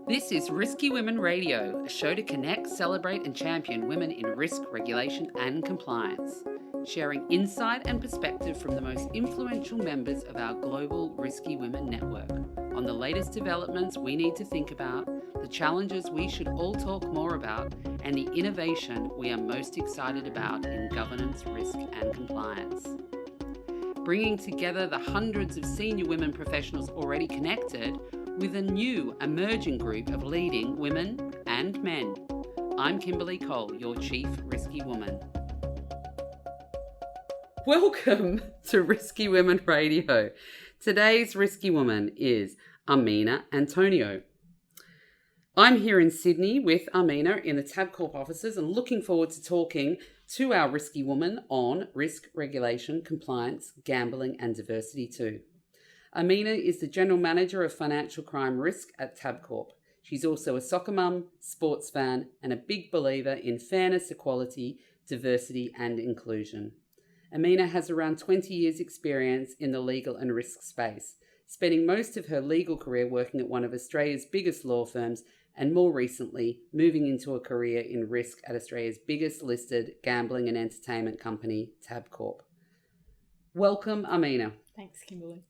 This is Risky Women Radio, a show to connect, celebrate and champion women in risk, regulation and compliance, sharing insight and perspective from the most influential members of our global Risky Women network on the latest developments we need to think about, the challenges we should all talk more about, and the innovation we are most excited about in governance, risk and compliance. Bringing together the hundreds of senior women professionals already connected with a new emerging group of leading women and men. I'm Kimberly Cole, your Chief Risky Woman. Welcome to Risky Women Radio. Today's Risky Woman is Armina Antoniou. I'm here in Sydney with Amina in the Tabcorp offices and looking forward to talking to our Risky Woman on risk, regulation, compliance, gambling and diversity too. Amina is the General Manager of Financial Crime Risk at Tabcorp. She's also a soccer mum, sports fan, and a big believer in fairness, equality, diversity, and inclusion. Amina has around 20 years' experience in the legal and risk space, spending most of her legal career working at one of Australia's biggest law firms and more recently moving into a career in risk at Australia's biggest listed gambling and entertainment company, Tabcorp. Welcome, Amina. Thanks, Kimberly.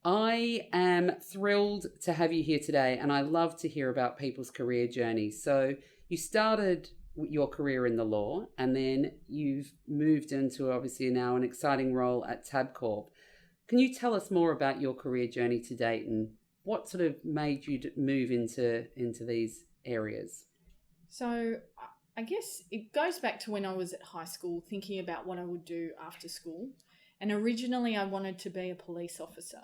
I am thrilled to have you here today, and I love to hear about people's career journeys. So you started your career in the law, and then you've moved into obviously now an exciting role at Tabcorp. Can you tell us more about your career journey to date and what sort of made you move into these areas? So I guess it goes back to when I was at high school, thinking about what I would do after school. And originally I wanted to be a police officer.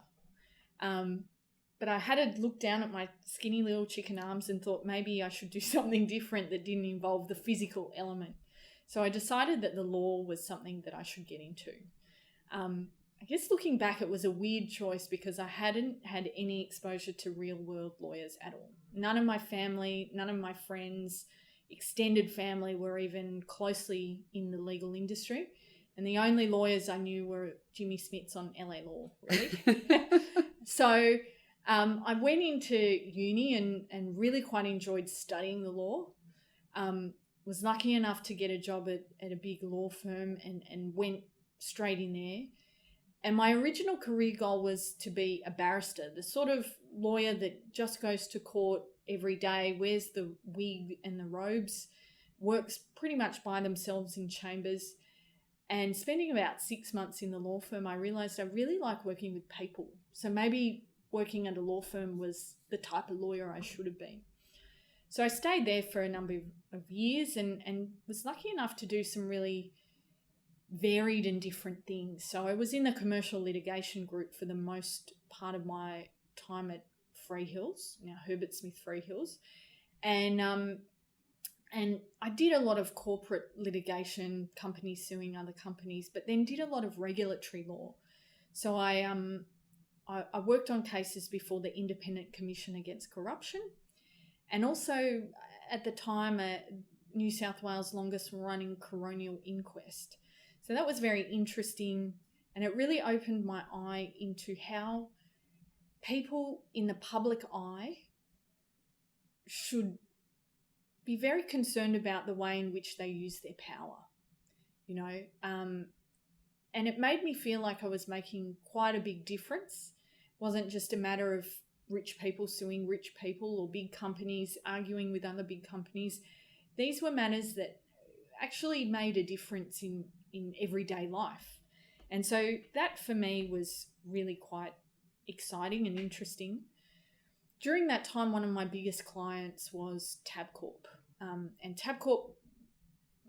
But I had to look down at my skinny little chicken arms and thought maybe I should do something different that didn't involve the physical element. So I decided that the law was something that I should get into. I guess looking back, it was a weird choice because I hadn't had any exposure to real world lawyers at all. None of my family, none of my friends, extended family were even closely in the legal industry. And the only lawyers I knew were Jimmy Smiths on LA Law, really. So I went into uni and really quite enjoyed studying the law. Was lucky enough to get a job at a big law firm and went straight in there. And my original career goal was to be a barrister, the sort of lawyer that just goes to court every day, wears the wig and the robes, works pretty much by themselves in chambers. And spending about 6 months in the law firm, I realised I really like working with people. So maybe working at a law firm was the type of lawyer I should have been. So I stayed there for a number of years and was lucky enough to do some really varied and different things. So I was in the commercial litigation group for the most part of my time at Freehills, now Herbert Smith Freehills. And I did a lot of corporate litigation, companies suing other companies, but then did a lot of regulatory law. So I worked on cases before the Independent Commission Against Corruption, and also at the time New South Wales' longest running coronial inquest. So that was very interesting, and it really opened my eye into how people in the public eye should be very concerned about the way in which they use their power, and it made me feel like I was making quite a big difference. It wasn't just a matter of rich people suing rich people or big companies arguing with other big companies. These were matters that actually made a difference in everyday life. And so that for me was really quite exciting and interesting. During that time, one of my biggest clients was Tabcorp. And Tabcorp,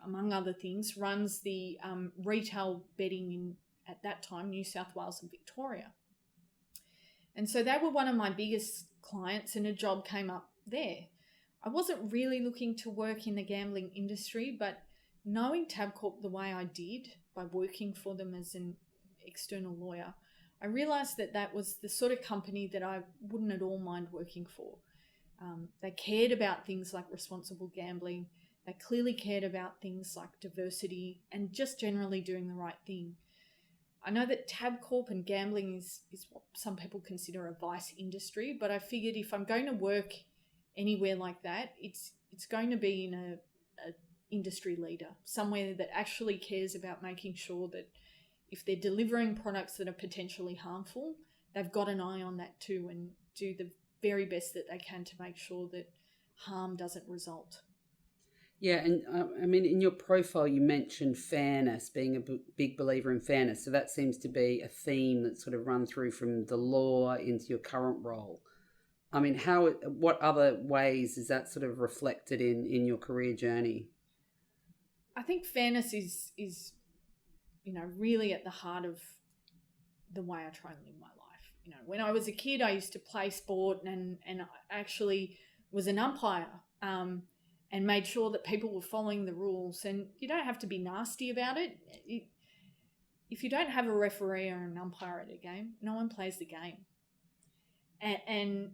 among other things, runs the retail betting in, at that time, New South Wales and Victoria. And so they were one of my biggest clients, and a job came up there. I wasn't really looking to work in the gambling industry, but knowing Tabcorp the way I did by working for them as an external lawyer, I realised that that was the sort of company that I wouldn't at all mind working for. They cared about things like responsible gambling. They clearly cared about things like diversity and just generally doing the right thing. I know that Tabcorp and gambling is what some people consider a vice industry, but I figured if I'm going to work anywhere like that, it's going to be in a industry leader, somewhere that actually cares about making sure that if they're delivering products that are potentially harmful, they've got an eye on that too and do the very best that they can to make sure that harm doesn't result. Yeah, and I mean, in your profile, you mentioned fairness, being a big believer in fairness. So that seems to be a theme that sort of run through from the law into your current role. I mean, what other ways is that sort of reflected in your career journey? I think fairness is really at the heart of the way I try and live my life. When I was a kid, I used to play sport and I actually was an umpire. And made sure that people were following the rules. And you don't have to be nasty about it. If you don't have a referee or an umpire at a game, no one plays the game. And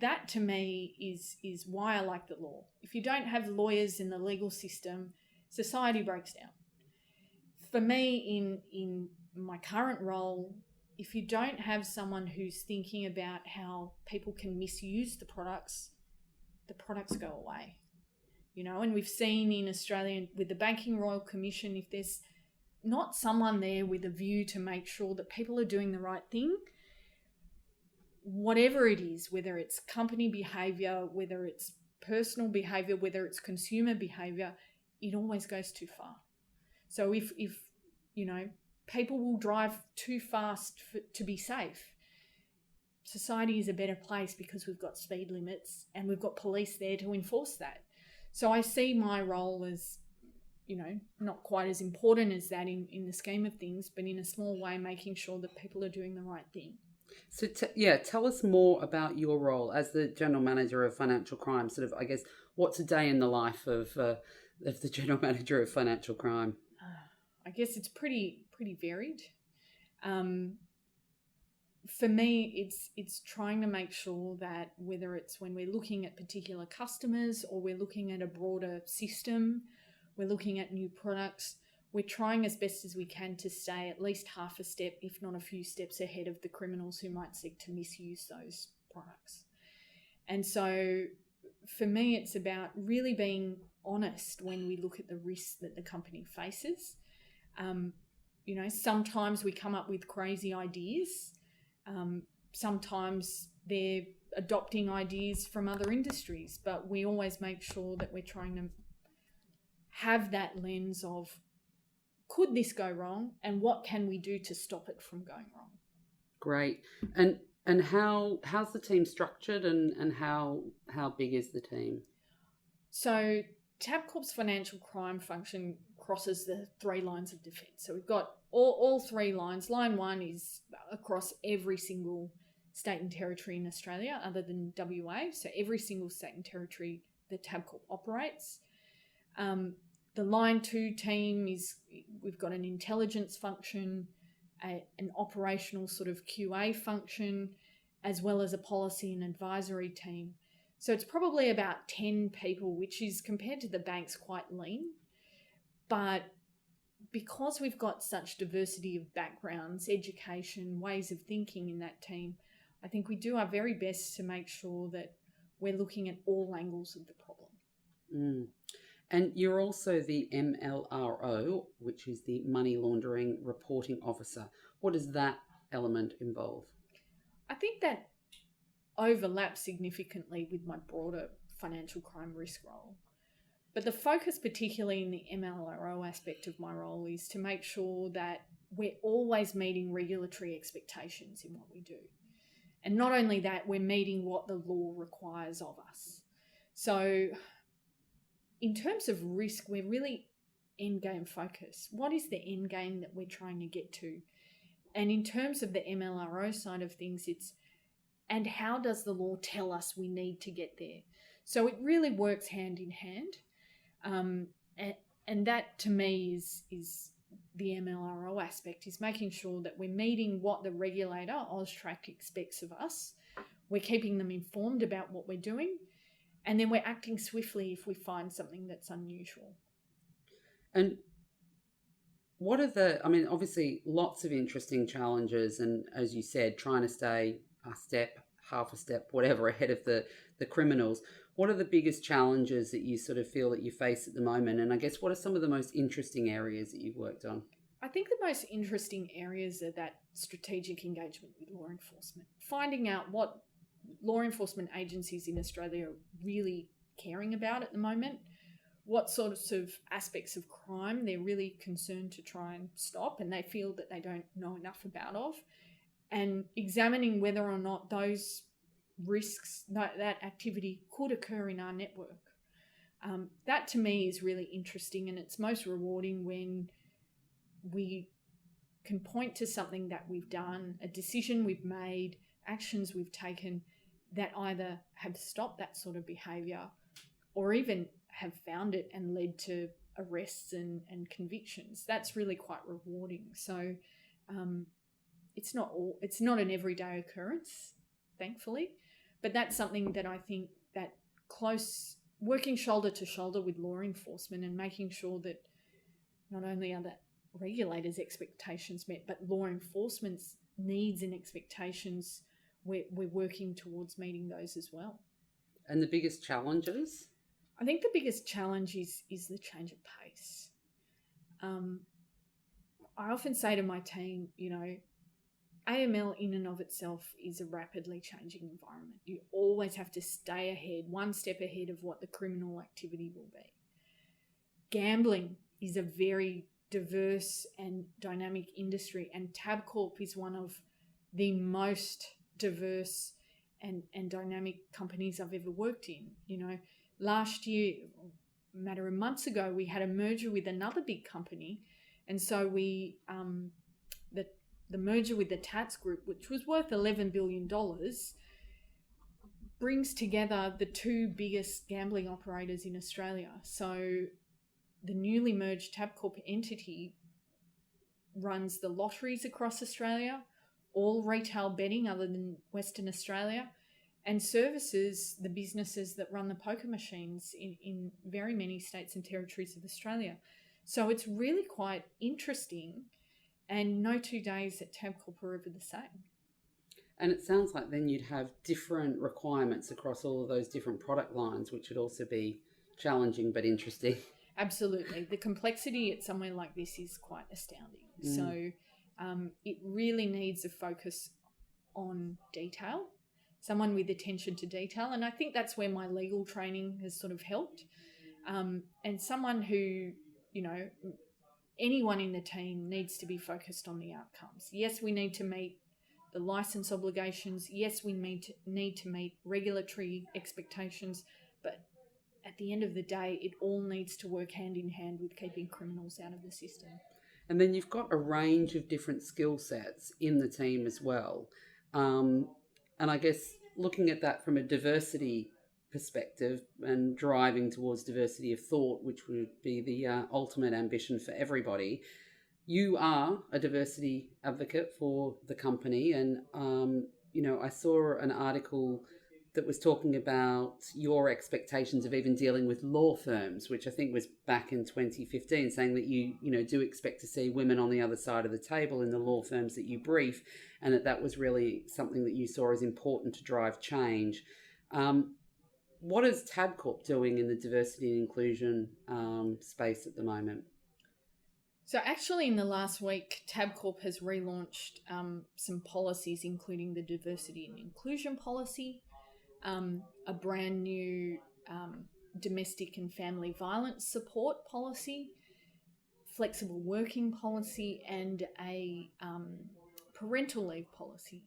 that to me is why I like the law. If you don't have lawyers in the legal system, society breaks down. For me, in my current role, if you don't have someone who's thinking about how people can misuse the products go away. And we've seen in Australia with the Banking Royal Commission, if there's not someone there with a view to make sure that people are doing the right thing, whatever it is, whether it's company behaviour, whether it's personal behaviour, whether it's consumer behaviour, it always goes too far. So if people will drive too fast to be safe, society is a better place because we've got speed limits and we've got police there to enforce that. So I see my role as, not quite as important as that in the scheme of things, but in a small way, making sure that people are doing the right thing. So, tell us more about your role as the General Manager of Financial Crime. Sort of, I guess, what's a day in the life of the General Manager of Financial Crime? I guess it's pretty varied. For me, it's trying to make sure that whether it's when we're looking at particular customers or we're looking at a broader system, we're looking at new products, we're trying as best as we can to stay at least half a step, if not a few steps ahead of the criminals who might seek to misuse those products. And so for me, it's about really being honest when we look at the risks that the company faces. Sometimes we come up with crazy ideas. Sometimes they're adopting ideas from other industries, but we always make sure that we're trying to have that lens of, could this go wrong and what can we do to stop it from going wrong? Great. And how's the team structured and how big is the team? So Tabcorp's financial crime function crosses the 3 lines of defence. So we've got all 3 lines. Line 1 is across every single state and territory in Australia other than WA. So every single state and territory that Tabcorp operates. The Line 2 team we've got an intelligence function, an operational sort of QA function, as well as a policy and advisory team. So it's probably about 10 people, which is, compared to the banks, quite lean. But because we've got such diversity of backgrounds, education, ways of thinking in that team, I think we do our very best to make sure that we're looking at all angles of the problem. Mm. And you're also the MLRO, which is the Money Laundering Reporting Officer. What does that element involve? I think that overlaps significantly with my broader financial crime risk role. But the focus, particularly in the MLRO aspect of my role, is to make sure that we're always meeting regulatory expectations in what we do. And not only that, we're meeting what the law requires of us. So in terms of risk, we're really end-game focused. What is the end game that we're trying to get to? And in terms of the MLRO side of things, and how does the law tell us we need to get there? So it really works hand in hand. And that to me is the MLRO aspect, is making sure that we're meeting what the regulator, AUSTRAC, expects of us. We're keeping them informed about what we're doing, and then we're acting swiftly if we find something that's unusual. And what are obviously lots of interesting challenges, and as you said, trying to stay a step half a step, whatever, ahead of the criminals. What are the biggest challenges that you sort of feel that you face at the moment? And I guess what are some of the most interesting areas that you've worked on? I think the most interesting areas are that strategic engagement with law enforcement, finding out what law enforcement agencies in Australia are really caring about at the moment, what sorts of aspects of crime they're really concerned to try and stop and they feel that they don't know enough about of, and examining whether or not those risks, that activity could occur in our network. That to me is really interesting, and it's most rewarding when we can point to something that we've done, a decision we've made, actions we've taken that either have stopped that sort of behaviour or even have found it and led to arrests and convictions. That's really quite rewarding. So it's not an everyday occurrence, thankfully, but that's something that I think that close working shoulder to shoulder with law enforcement and making sure that not only are the regulators' expectations met, but law enforcement's needs and expectations, we're working towards meeting those as well. And the biggest challenges? I think the biggest challenge is the change of pace. I often say to my team, AML in and of itself is a rapidly changing environment. You always have to stay ahead, one step ahead of what the criminal activity will be. Gambling is a very diverse and dynamic industry, and Tabcorp is one of the most diverse and dynamic companies I've ever worked in. Last year, a matter of months ago, we had a merger with another big company, and so we the merger with the Tadcorp, which was worth $11 billion, brings together the two biggest gambling operators in Australia. So the newly merged Tabcorp entity runs the lotteries across Australia, all retail betting other than Western Australia, and services the businesses that run the poker machines in very many states and territories of Australia. So it's really quite interesting, and no 2 days at Tabcorp are ever the same. And it sounds like then you'd have different requirements across all of those different product lines, which would also be challenging but interesting. Absolutely. The complexity at somewhere like this is quite astounding. So it really needs a focus on detail, someone with attention to detail. And I think that's where my legal training has sort of helped. And someone who, anyone in the team needs to be focused on the outcomes. Yes, we need to meet the license obligations. Yes, we need to meet regulatory expectations. But at the end of the day, it all needs to work hand in hand with keeping criminals out of the system. And then you've got a range of different skill sets in the team as well. And I guess looking at that from a diversity perspective and driving towards diversity of thought, which would be the ultimate ambition for everybody, you are a diversity advocate for the company. And, I saw an article that was talking about your expectations of even dealing with law firms, which I think was back in 2015, saying that you do expect to see women on the other side of the table in the law firms that you brief, and that was really something that you saw as important to drive change. What is Tadcorp doing in the diversity and inclusion space at the moment? So actually in the last week, Tabcorp has relaunched some policies, including the diversity and inclusion policy, a brand new domestic and family violence support policy, flexible working policy, and a parental leave policy.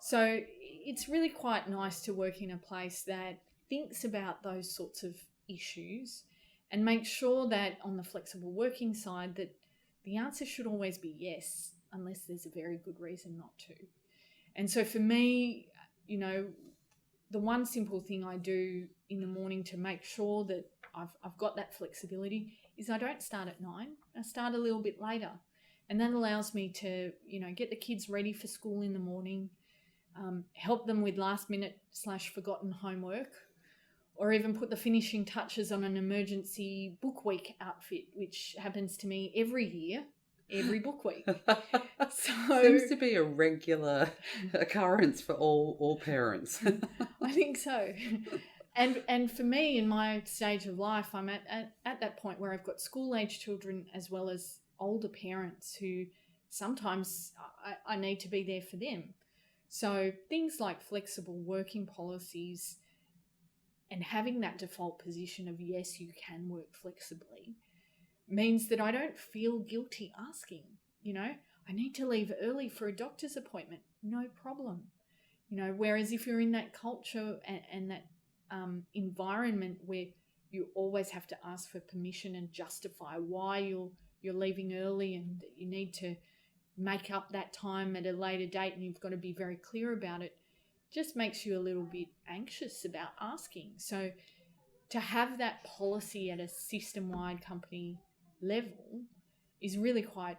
So it's really quite nice to work in a place that thinks about those sorts of issues and make sure that on the flexible working side that the answer should always be yes, unless there's a very good reason not to. And so for me, the one simple thing I do in the morning to make sure that I've got that flexibility is I don't start at 9. I start a little bit later. And that allows me to, get the kids ready for school in the morning, help them with last-minute/forgotten homework, or even put the finishing touches on an emergency book week outfit, which happens to me every year. every book week. So seems to be a regular occurrence for all parents. I think so. And for me, in my stage of life, I'm at that point where I've got school-age children as well as older parents who sometimes I need to be there for them. So things like flexible working policies and having that default position of yes, you can work flexibly means that I don't feel guilty asking. I need to leave early for a doctor's appointment. No problem. Whereas if you're in that culture and that environment where you always have to ask for permission and justify why you're leaving early and that you need to make up that time at a later date and you've got to be very clear about it, just makes you a little bit anxious about asking. So to have that policy at a system-wide company level is really quite,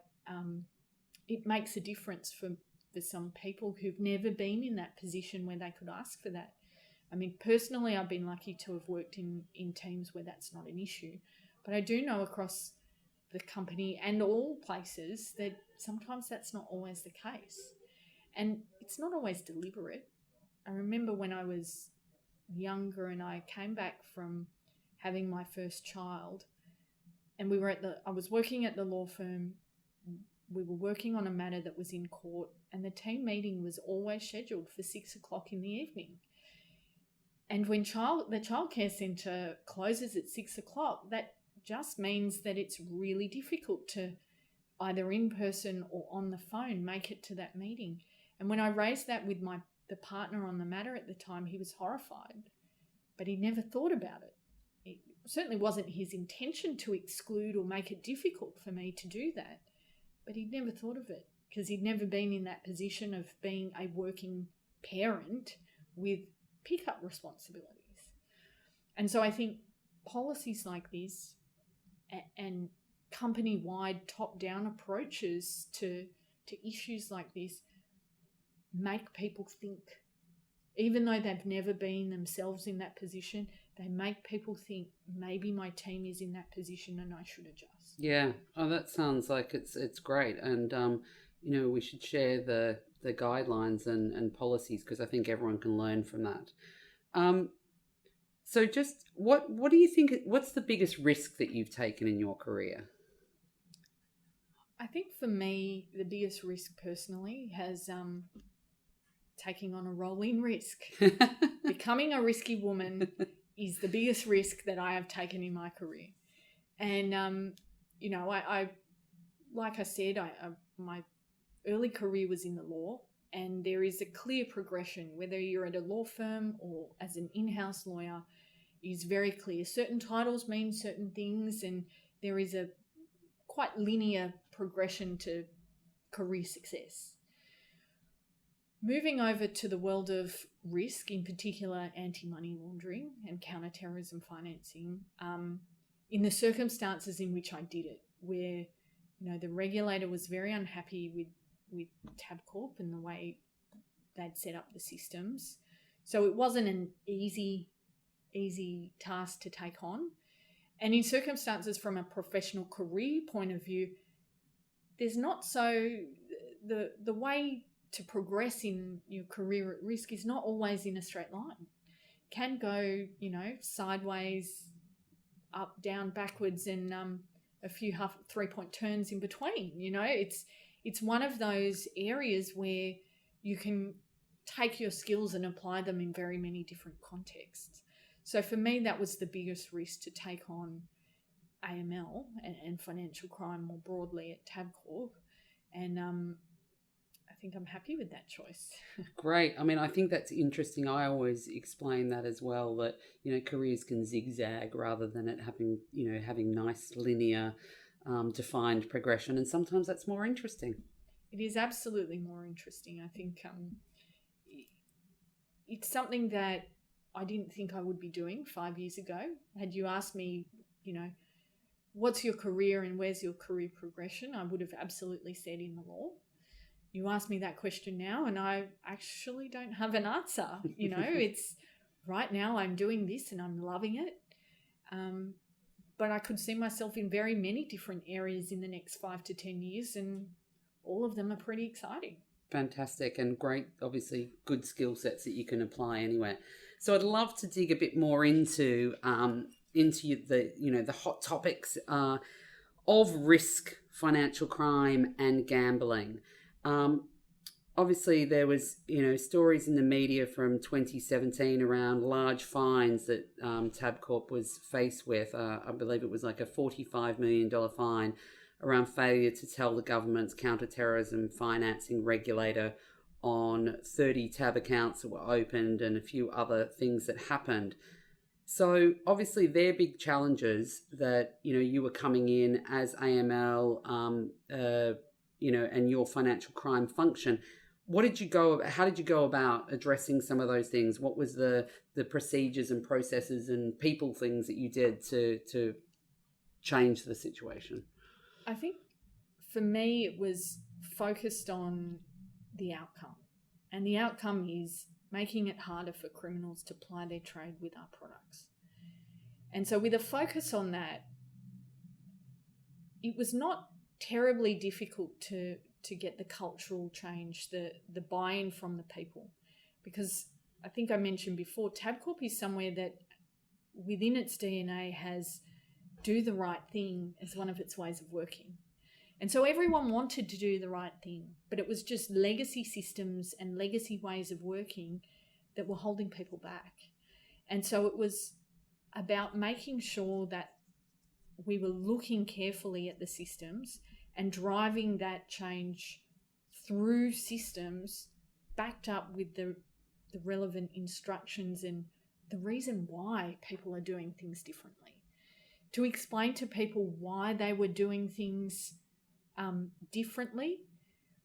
it makes a difference for some people who've never been in that position where they could ask for that. I mean, personally, I've been lucky to have worked in teams where that's not an issue. But I do know across the company and all places that sometimes that's not always the case. And it's not always deliberate. I remember when I was younger and I came back from having my first child and I was working at the law firm. We were working on a matter that was in court and the team meeting was always scheduled for 6:00 in the evening. And when the childcare centre closes at 6:00, that just means that it's really difficult to either in person or on the phone make it to that meeting. And when I raised that with the partner on the matter at the time, he was horrified, but he never thought about it. It certainly wasn't his intention to exclude or make it difficult for me to do that, but he'd never thought of it because he'd never been in that position of being a working parent with pickup responsibilities. And so I think policies like this and company-wide top-down approaches to issues like this make people think. Even though they've never been themselves in that position, they make people think maybe my team is in that position and I should adjust. Yeah. Oh, that sounds like it's great. And, we should share the guidelines and policies because I think everyone can learn from that. So just what do you think, what's the biggest risk that you've taken in your career? I think for me, the biggest risk personally has taking on a role in risk. Becoming a risky woman is the biggest risk that I have taken in my career. And, I like I said, my early career was in the law. And there is a clear progression, whether you're at a law firm or as an in-house lawyer, is very clear. Certain titles mean certain things, and there is a quite linear progression to career success. Moving over to the world of risk, in particular anti-money laundering and counter-terrorism financing, in the circumstances in which I did it, where the regulator was very unhappy with Tabcorp and the way they'd set up the systems. So it wasn't an easy task to take on. And in circumstances from a professional career point of view, there's not the way to progress in your career at risk is not always in a straight line. It can go, sideways, up, down, backwards, and a few 3-point turns in between. It's one of those areas where you can take your skills and apply them in very many different contexts. So for me, that was the biggest risk to take on AML and financial crime more broadly at Tabcorp. And I think I'm happy with that choice. Great. I mean, I think that's interesting. I always explain that as well, that, careers can zigzag rather than it having nice linear defined progression, and sometimes that's more interesting. It is absolutely more interesting. I think it's something that I didn't think I would be doing 5 years ago. Had you asked me, what's your career and where's your career progression, I would have absolutely said in the law. You ask me that question now and I actually don't have an answer. It's right now I'm doing this and I'm loving it. but I could see myself in very many different areas in the next 5 to 10 years, and all of them are pretty exciting. Fantastic, and great, obviously good skill sets that you can apply anywhere. So I'd love to dig a bit more into the hot topics of risk, financial crime, and gambling. Obviously, there was stories in the media from 2017 around large fines that Tabcorp was faced with. I believe it was like a $45 million fine around failure to tell the government's counterterrorism financing regulator on 30 tab accounts that were opened and a few other things that happened. So obviously they're big challenges that, you were coming in as AML, and your financial crime function. How did you go about addressing some of those things? What was the procedures and processes and people things that you did to change the situation? I think for me, it was focused on the outcome. And the outcome is making it harder for criminals to ply their trade with our products. And so with a focus on that, it was not terribly difficult to get the cultural change, the buy-in from the people. Because I think I mentioned before, Tabcorp is somewhere that within its DNA has do the right thing as one of its ways of working. And so everyone wanted to do the right thing, but it was just legacy systems and legacy ways of working that were holding people back. And so it was about making sure that we were looking carefully at the systems and driving that change through systems backed up with the relevant instructions and the reason why people are doing things differently. To explain to people why they were doing things differently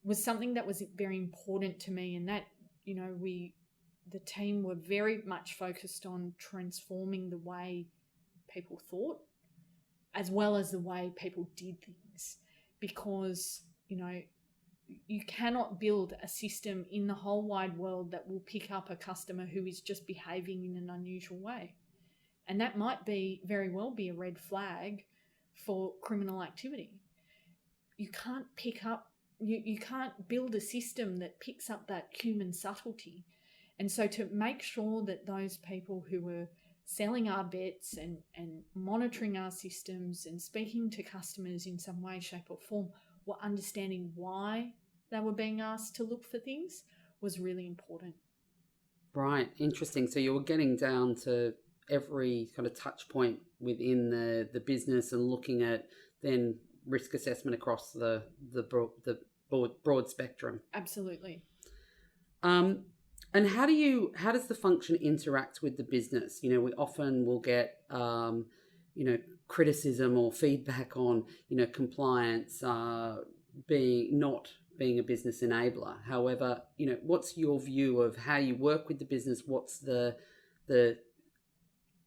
was something that was very important to me, and that the team were very much focused on transforming the way people thought as well as the way people did things, because you cannot build a system in the whole wide world that will pick up a customer who is just behaving in an unusual way. And that might very well be a red flag for criminal activity. You can't you can't build a system that picks up that human subtlety. And so to make sure that those people who were selling our bets and monitoring our systems and speaking to customers in some way, shape or form were understanding why they were being asked to look for things was really important. Right, interesting. So you were getting down to every kind of touch point within the business and looking at then risk assessment across the broad spectrum. Absolutely. And how does the function interact with the business? We often will get criticism or feedback on compliance not being a business enabler. However, what's your view of how you work with the business? What's the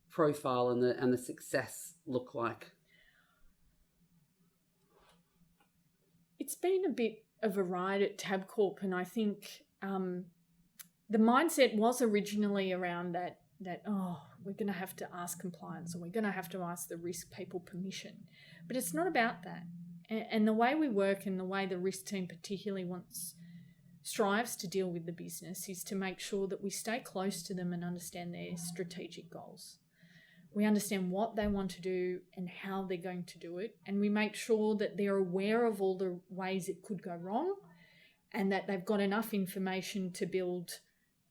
profile and the success look like? It's been a bit of a ride at Tabcorp, and I think the mindset was originally around that we're going to have to ask compliance or we're going to have to ask the risk people permission. But it's not about that. And the way we work and the way the risk team particularly strives to deal with the business is to make sure that we stay close to them and understand their strategic goals. We understand what they want to do and how they're going to do it. And we make sure that they're aware of all the ways it could go wrong and that they've got enough information to build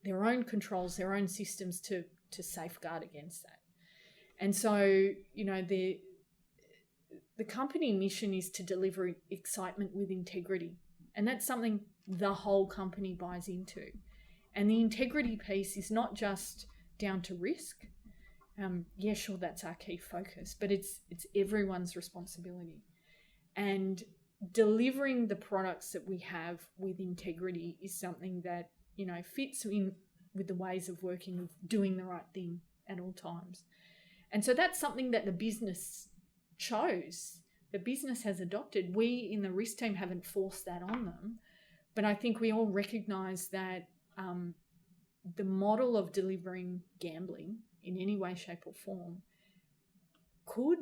their own controls, their own systems to safeguard against that. And so, the company mission is to deliver excitement with integrity. And that's something the whole company buys into. And the integrity piece is not just down to risk. Yeah, sure, that's our key focus, but it's everyone's responsibility. And delivering the products that we have with integrity is something that, fits in with the ways of working, of doing the right thing at all times. And so that's something that the business chose. The business has adopted. We in the risk team haven't forced that on them, but I think we all recognise that the model of delivering gambling in any way, shape or form could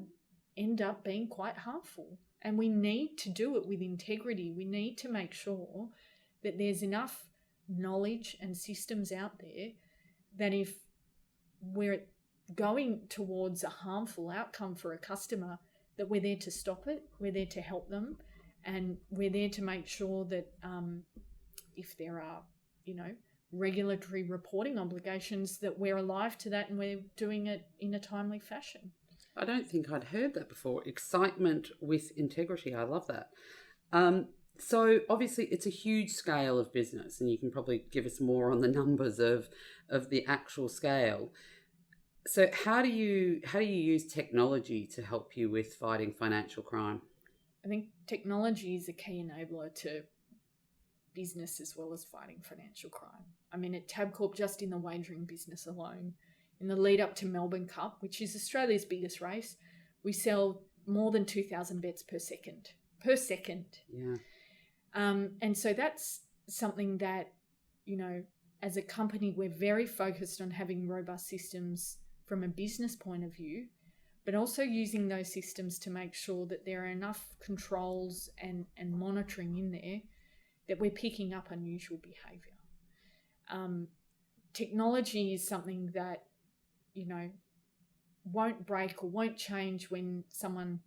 end up being quite harmful. And we need to do it with integrity. We need to make sure that there's enough knowledge and systems out there that if we're going towards a harmful outcome for a customer, that we're there to stop it, we're there to help them, and we're there to make sure that if there are, regulatory reporting obligations, that we're alive to that and we're doing it in a timely fashion. I don't think I'd heard that before. Excitement with integrity. I love that. So obviously it's a huge scale of business, and you can probably give us more on the numbers of the actual scale. So how do you use technology to help you with fighting financial crime? I think technology is a key enabler to business as well as fighting financial crime. I mean, at Tabcorp, just in the wagering business alone, in the lead up to Melbourne Cup, which is Australia's biggest race, we sell more than 2,000 bets per second. Yeah. And so that's something that, as a company, we're very focused on having robust systems from a business point of view, but also using those systems to make sure that there are enough controls and monitoring in there that we're picking up unusual behaviour. Technology is something that, won't break or won't change when someone,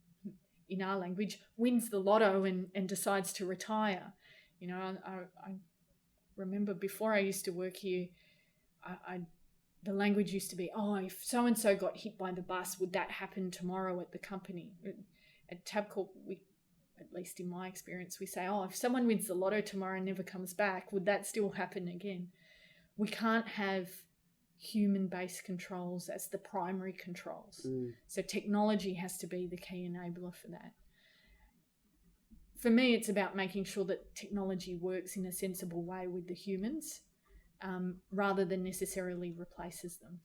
in our language, wins the lotto and decides to retire. I remember before I used to work here, the language used to be, if so-and-so got hit by the bus, would that happen tomorrow at the company? At Tabcorp, at least in my experience, we say, if someone wins the lotto tomorrow and never comes back, would that still happen again? We can't have human-based controls as the primary controls. So technology has to be the key enabler for that. For me, it's about making sure that technology works in a sensible way with the humans, rather than necessarily replaces them.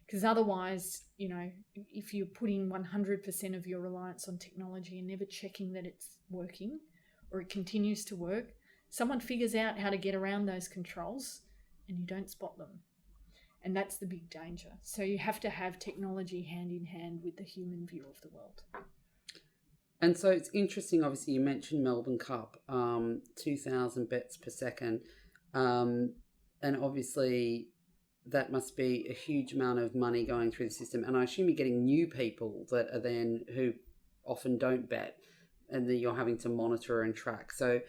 Because otherwise, if you're putting 100% of your reliance on technology and never checking that it's working or it continues to work, someone figures out how to get around those controls and you don't spot them. And that's the big danger. So you have to have technology hand in hand with the human view of the world. And so it's interesting, obviously, you mentioned Melbourne Cup, 2,000 bets per second. And obviously that must be a huge amount of money going through the system. And I assume you're getting new people that are then who often don't bet, and then you're having to monitor and track. So,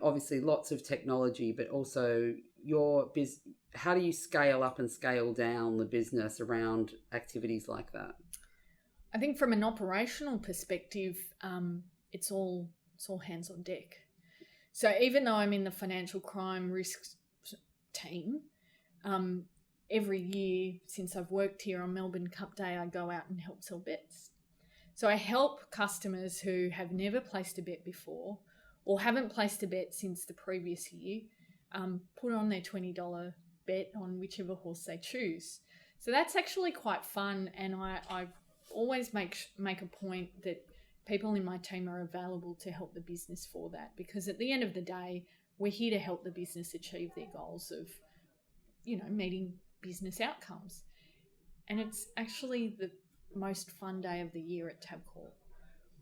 obviously lots of technology, but also how do you scale up and scale down the business around activities like that? I think from an operational perspective, it's all hands on deck. So even though I'm in the financial crime risks team, every year since I've worked here on Melbourne Cup Day, I go out and help sell bets. So I help customers who have never placed a bet before or haven't placed a bet since the previous year, put on their $20 bet on whichever horse they choose. So that's actually quite fun, and I always make a point that people in my team are available to help the business for that, because at the end of the day, we're here to help the business achieve their goals of, meeting business outcomes. And it's actually the most fun day of the year at Tabcorp.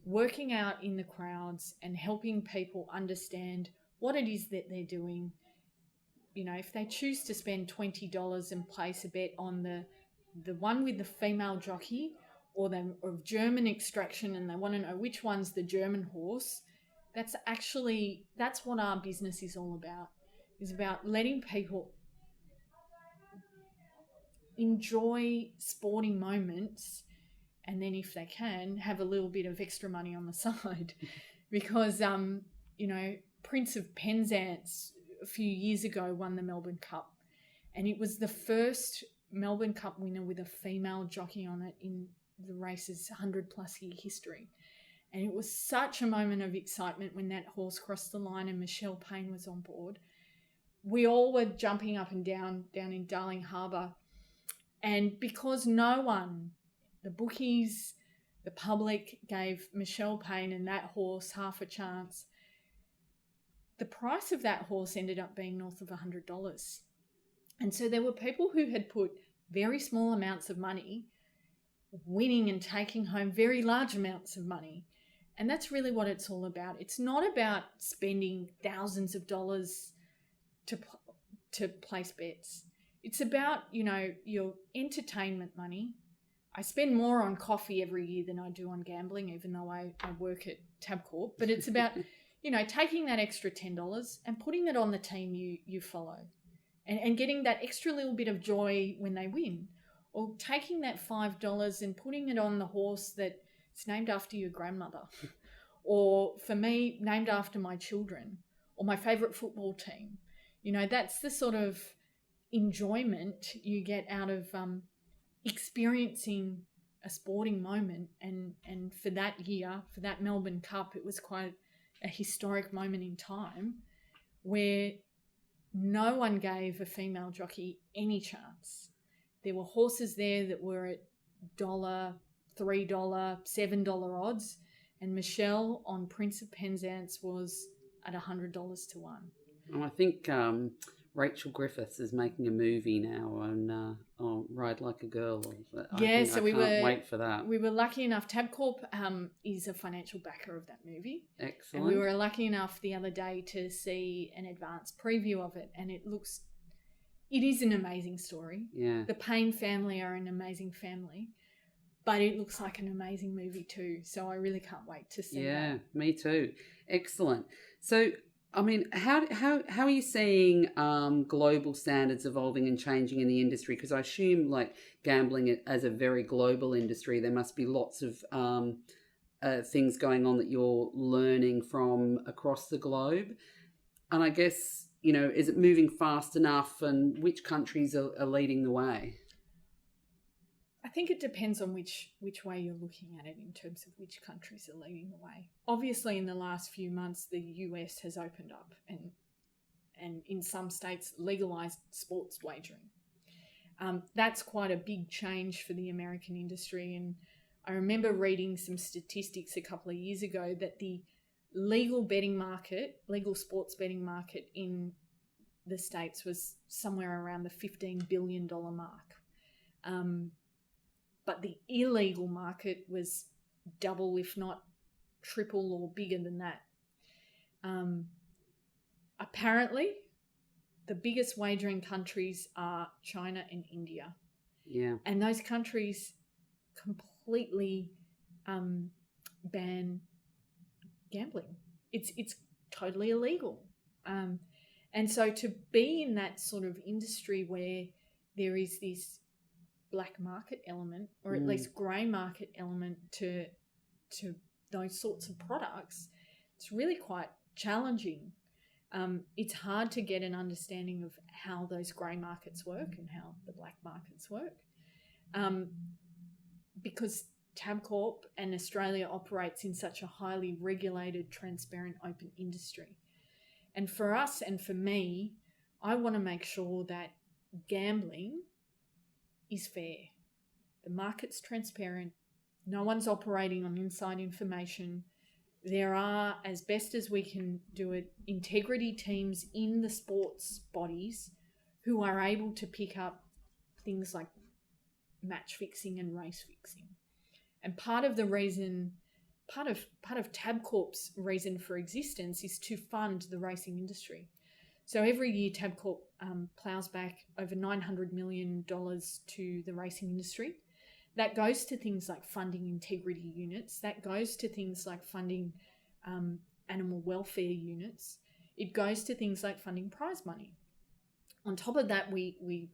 Working out in the crowds and helping people understand what it is that they're doing. If they choose to spend $20 and place a bet on the one with the female jockey, or they're of German extraction and they want to know which one's the German horse, that's what our business is all about. It's about letting people enjoy sporting moments, and then if they can, have a little bit of extra money on the side. Because, Prince of Penzance a few years ago won the Melbourne Cup, and it was the first Melbourne Cup winner with a female jockey on it in the race's 100-plus year history. And it was such a moment of excitement when that horse crossed the line and Michelle Payne was on board. We all were jumping up and down in Darling Harbour. And because no one, the bookies, the public, gave Michelle Payne and that horse half a chance, the price of that horse ended up being north of $100. And so there were people who had put very small amounts of money winning and taking home very large amounts of money. And that's really what it's all about. It's not about spending thousands of dollars to place bets. It's about, your entertainment money. I spend more on coffee every year than I do on gambling, even though I work at Tabcorp. But it's about, taking that extra $10 and putting it on the team you follow and getting that extra little bit of joy when they win. Or taking that $5 and putting it on the horse that's named after your grandmother. Or for me, named after my children. Or my favourite football team. That's the sort of enjoyment you get out of experiencing a sporting moment. And for that year, for that Melbourne Cup, it was quite a historic moment in time where no one gave a female jockey any chance. There were horses there that were at $1, $3, $7 odds, and Michelle on Prince of Penzance was at $100 to 1. Oh, I think Rachel Griffiths is making a movie now on Ride Like a Girl. I can't wait for that. We were lucky enough. Tabcorp is a financial backer of that movie. Excellent. And we were lucky enough the other day to see an advanced preview of it, and it is an amazing story. Yeah. The Payne family are an amazing family, but it looks like an amazing movie too. So I really can't wait to see that. Yeah, me too. Excellent. So, I mean, how are you seeing global standards evolving and changing in the industry? Because I assume, like, gambling as a very global industry, there must be lots of things going on that you're learning from across the globe. And I guess, is it moving fast enough, and which countries are leading the way? I think it depends on which way you're looking at it in terms of which countries are leading the way. Obviously, in the last few months, the US has opened up and in some states legalized sports wagering. That's quite a big change for the American industry. And I remember reading some statistics a couple of years ago that the legal sports betting market in the States was somewhere around the $15 billion mark. But the illegal market was double, if not triple or bigger than that. Apparently, the biggest wagering countries are China and India. Yeah. And those countries completely ban gambling. It's totally illegal. And so to be in that sort of industry where there is this black market element, or at least grey market element to those sorts of products, it's really quite challenging. It's hard to get an understanding of how those grey markets work and how the black markets work, because Tabcorp and Australia operates in such a highly regulated, transparent, open industry. And for us and for me, I want to make sure that gambling is fair. The market's transparent. No one's operating on inside information. There are, as best as we can do it, integrity teams in the sports bodies who are able to pick up things like match fixing and race fixing. And part of Tabcorp's reason for existence is to fund the racing industry. So every year Tabcorp plows back over $900 million to the racing industry. That goes to things like funding integrity units. That goes to things like funding animal welfare units. It goes to things like funding prize money. On top of that, we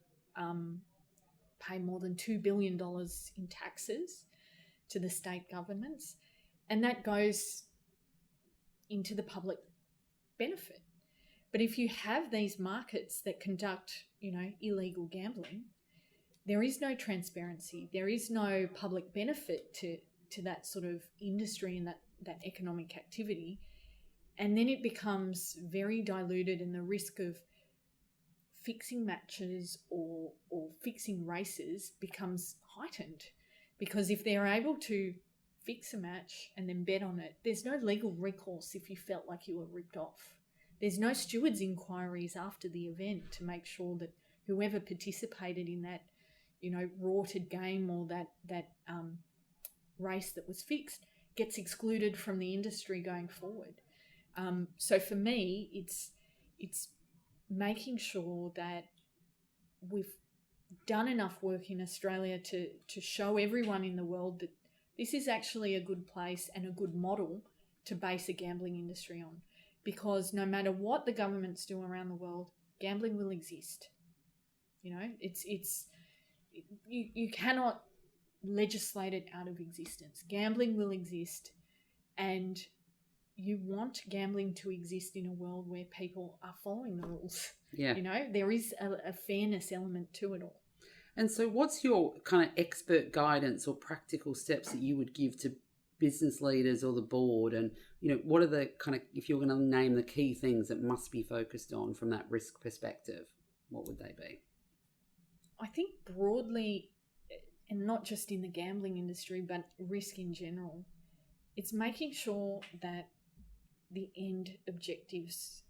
pay more than $2 billion in taxes to the state governments, and that goes into the public benefit. But if you have these markets that conduct, illegal gambling, there is no transparency. There is no public benefit to that sort of industry and that economic activity. And then it becomes very diluted, and the risk of fixing matches or fixing races becomes heightened. Because if they're able to fix a match and then bet on it, there's no legal recourse if you felt like you were ripped off. There's no stewards' inquiries after the event to make sure that whoever participated in that, rorted game or that race that was fixed gets excluded from the industry going forward. So for me, it's making sure that we've done enough work in Australia to show everyone in the world that this is actually a good place and a good model to base a gambling industry on. Because no matter what the governments do around the world, gambling will exist. You cannot legislate it out of existence. Gambling will exist, and you want gambling to exist in a world where people are following the rules. Yeah. There is a fairness element to it all. And so what's your kind of expert guidance or practical steps that you would give to business leaders or the board? And, what are the kind of, if you're going to name the key things that must be focused on from that risk perspective, what would they be? I think broadly, and not just in the gambling industry, but risk in general, it's making sure that the end objectives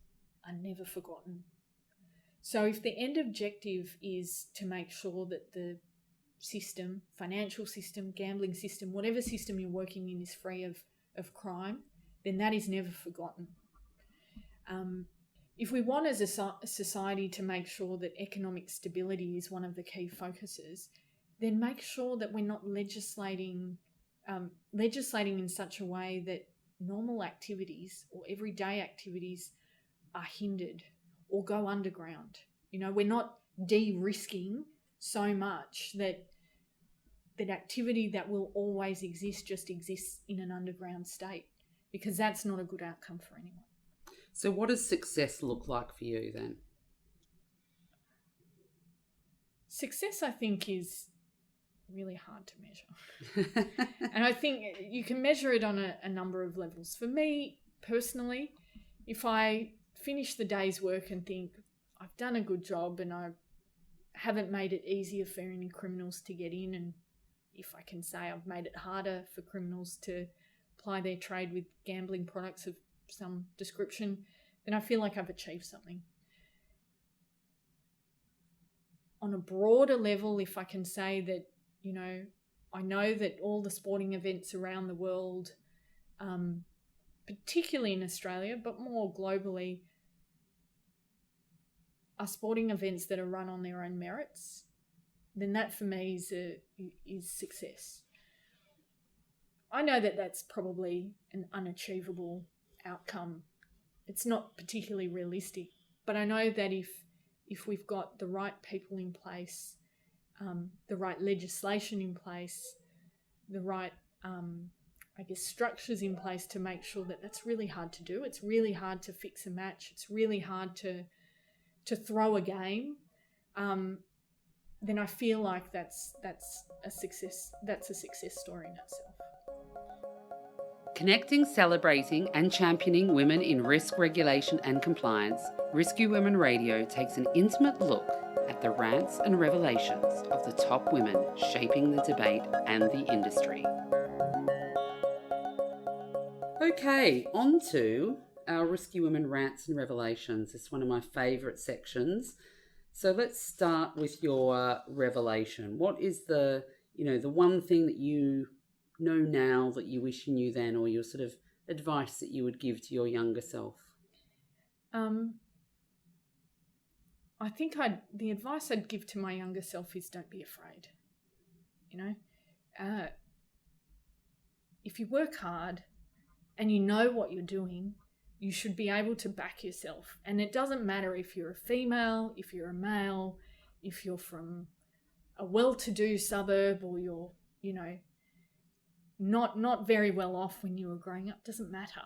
are never forgotten. So if the end objective is to make sure that the system, financial system, gambling system, whatever system you're working in is free of crime, then that is never forgotten. If we want as a society to make sure that economic stability is one of the key focuses, then make sure that we're not legislating in such a way that normal activities or everyday activities are hindered or go underground. We're not de-risking so much that activity that will always exist just exists in an underground state, because that's not a good outcome for anyone. So what does success look like for you then? Success, I think, is really hard to measure. And I think you can measure it on a number of levels. For me, personally, if I finish the day's work and think, I've done a good job and I haven't made it easier for any criminals to get in, and if I can say I've made it harder for criminals to ply their trade with gambling products of some description, then I feel like I've achieved something. On a broader level, if I can say that, I know that all the sporting events around the world, particularly in Australia, but more globally, are sporting events that are run on their own merits, then that for me is success. I know that that's probably an unachievable outcome. It's not particularly realistic, but I know that if we've got the right people in place, the right legislation in place, the right, structures in place to make sure that that's really hard to do. It's really hard to fix a match. It's really hard to throw a game. Then I feel like that's a success. That's a success story in itself. Connecting, celebrating and championing women in risk regulation and compliance, Risky Women Radio takes an intimate look at the rants and revelations of the top women shaping the debate and the industry. Okay, on to our Risky Women rants and revelations. It's one of my favourite sections. So let's start with your revelation. What is the one thing that you know now that you wish you knew then, or your sort of advice that you would give to your younger self? I think the advice I'd give to my younger self is don't be afraid. If you work hard and you know what you're doing, you should be able to back yourself. And it doesn't matter if you're a female, if you're a male, if you're from a well-to-do suburb, or you're, not very well off when you were growing up. Doesn't matter.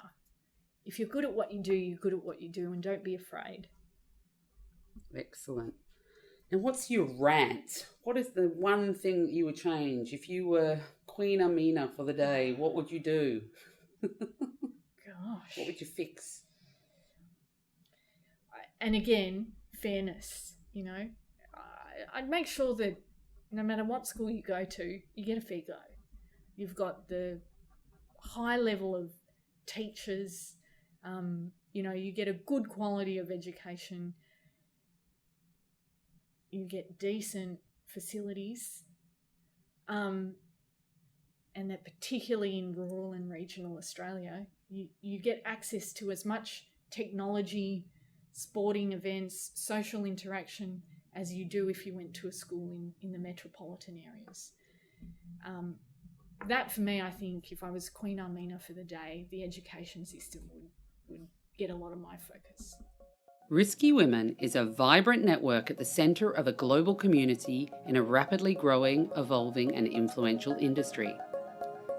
If you're good at what you do, you're good at what you do, and don't be afraid. Excellent. And what's your rant? What is the one thing that you would change? If you were Queen Amina for the day, what would you do? Gosh. What would you fix? And again, fairness, I'd make sure that no matter what school you go to, you get a fair go. You've got the high level of teachers, you get a good quality of education. You get decent facilities, and that particularly in rural and regional Australia, you get access to as much technology, sporting events, social interaction as you do if you went to a school in the metropolitan areas. That for me, I think if I was Queen Armina for the day, the education system would get a lot of my focus. Risky Women is a vibrant network at the centre of a global community in a rapidly growing, evolving and influential industry.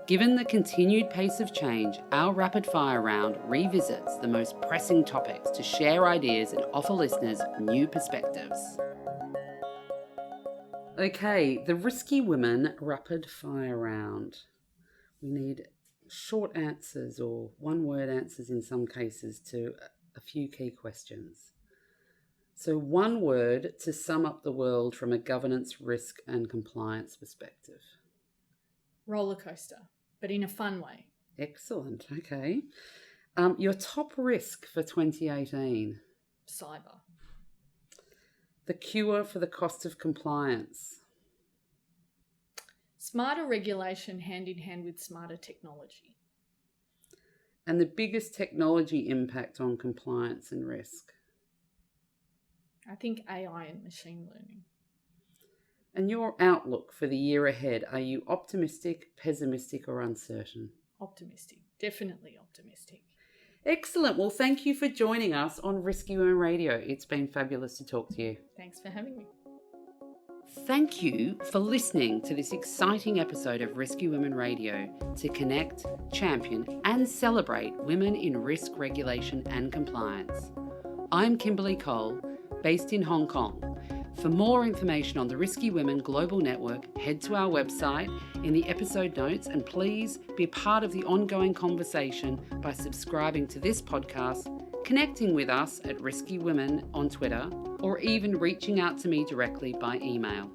Given the continued pace of change, our rapid fire round revisits the most pressing topics to share ideas and offer listeners new perspectives. Okay, the Risky Women rapid fire round. We need short answers or one-word answers in some cases to a few key questions. So one word to sum up the world from a governance, risk and compliance perspective. Roller coaster, but in a fun way. Excellent, okay. Your top risk for 2018? Cyber. The cure for the cost of compliance? Smarter regulation hand in hand with smarter technology. And the biggest technology impact on compliance and risk? I think AI and machine learning. And your outlook for the year ahead, are you optimistic, pessimistic or uncertain? Optimistic, definitely optimistic. Excellent. Well, thank you for joining us on Risky Women Radio. It's been fabulous to talk to you. Thanks for having me. Thank you for listening to this exciting episode of Risky Women Radio to connect, champion and celebrate women in risk regulation and compliance. I'm Kimberly Cole, based in Hong Kong. For more information on the Risky Women Global Network, head to our website in the episode notes and please be a part of the ongoing conversation by subscribing to this podcast, connecting with us at Risky Women on Twitter, or even reaching out to me directly by email.